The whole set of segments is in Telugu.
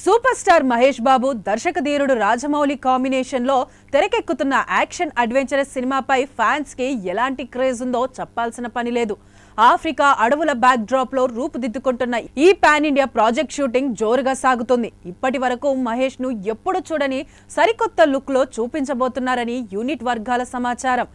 Super star Mahesh Babu దర్శకధీరుడు Rajamouli combination లో తెరకెక్కుతున్న యాక్షన్ అడ్వెంచరస్ సినిమాపై ఫ్యాన్స్ కి ఎలాంటి క్రేజ్ ఉందో చెప్పాల్సిన పని లేదు. ఆఫ్రికా అడవుల బ్యాక్ డ్రాప్ లో రూపుదిద్దుకుంటున్న ఈ పాన్ ఇండియా ప్రాజెక్ట్ షూటింగ్ జోరుగా సాగుతుంది. ఇప్పటి వరకు మహేష్ ను ఎప్పుడు చూడని సరికొత్త లుక్ లో చూపించబోతున్నారని యూనిట్ వర్గాల సమాచారం.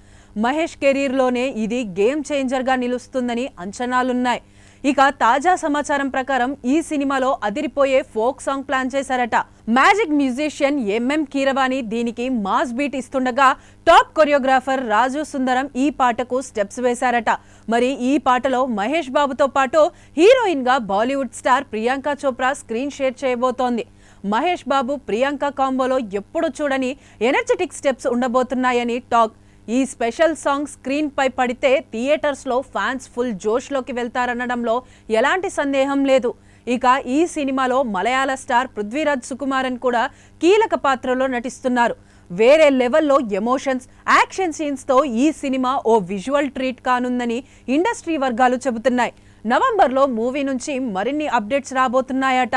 మహేష్ కెరీర్ లోనే ఇది గేమ్ చేంజర్ గా నిలుస్తుందని అంచనాలున్నాయి. ఇక తాజా సమాచారం ప్రకారం ఈ సినిమాలో అదిరిపోయే ఫోక్ సాంగ్ ప్లాన్ చేశారట. మ్యాజిక్ మ్యూజిషియన్ ఎంఎం కీరవాణి దీనికి మాస్ బీట్ ఇస్తుండగా టాప్ కొరియోగ్రాఫర్ రాజు సుందరం ఈ పాటకు స్టెప్స్ వేశారట. మరి ఈ పాటలో మహేష్ బాబుతో పాటు హీరోయిన్ గా Bollywood star Priyanka Chopra screen share చేయబోతోంది. మహేష్ బాబు ప్రియాంక కాంబోలో ఎప్పుడు చూడని ఎనర్జెటిక్ స్టెప్స్ ఉండబోతున్నాయని టాక్. ఈ స్పెషల్ సాంగ్ స్క్రీన్ పై పడితే థియేటర్స్ లో ఫ్యాన్స్ ఫుల్ జోష్ లోకి వెళ్తారనడంలో ఎలాంటి సందేహం లేదు. ఇక ఈ సినిమాలో మలయాళ స్టార్ పృథ్వీరాజ్ సుకుమారన్ కూడా కీలక పాత్రలో నటిస్తున్నారు. వేరే లెవెల్లో ఎమోషన్స్, యాక్షన్ సీన్స్ తో ఈ సినిమా ఓ విజువల్ ట్రీట్ కానుందని ఇండస్ట్రీ వర్గాలు చెబుతున్నాయి. నవంబర్లో మూవీ నుంచి మరిన్ని అప్డేట్స్ రాబోతున్నాయట.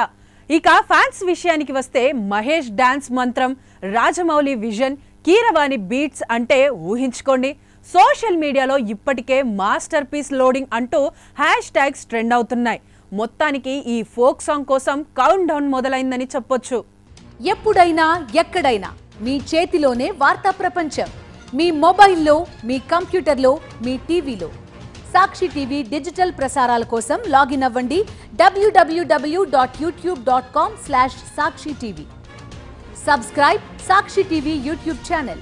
ఇక ఫ్యాన్స్ విషయానికి వస్తే మహేష్ డాన్స్ మంత్రం, రాజమౌళి విజన్, కీరవాణి బీట్స్ అంటే ఊహించుకోండి. సోషల్ మీడియాలో ఇప్పటికే మాస్టర్ పీస్ లోడింగ్ అంటూ హ్యాష్ ట్యాగ్స్ ట్రెండ్ అవుతున్నాయి. మొత్తానికి ఈ ఫోక్ సాంగ్ కోసం కౌంట్ డౌన్ మొదలైందని చెప్పొచ్చు. ఎప్పుడైనా ఎక్కడైనా మీ చేతిలోనే వార్తా ప్రపంచం. మీ మొబైల్లో, మీ కంప్యూటర్లో, మీ టీవీలో. సాక్షి టీవీ డిజిటల్ ప్రసారాల కోసం లాగిన్ అవ్వండి www.youtube.com/sakshi tv. Subscribe Sakshi TV YouTube channel.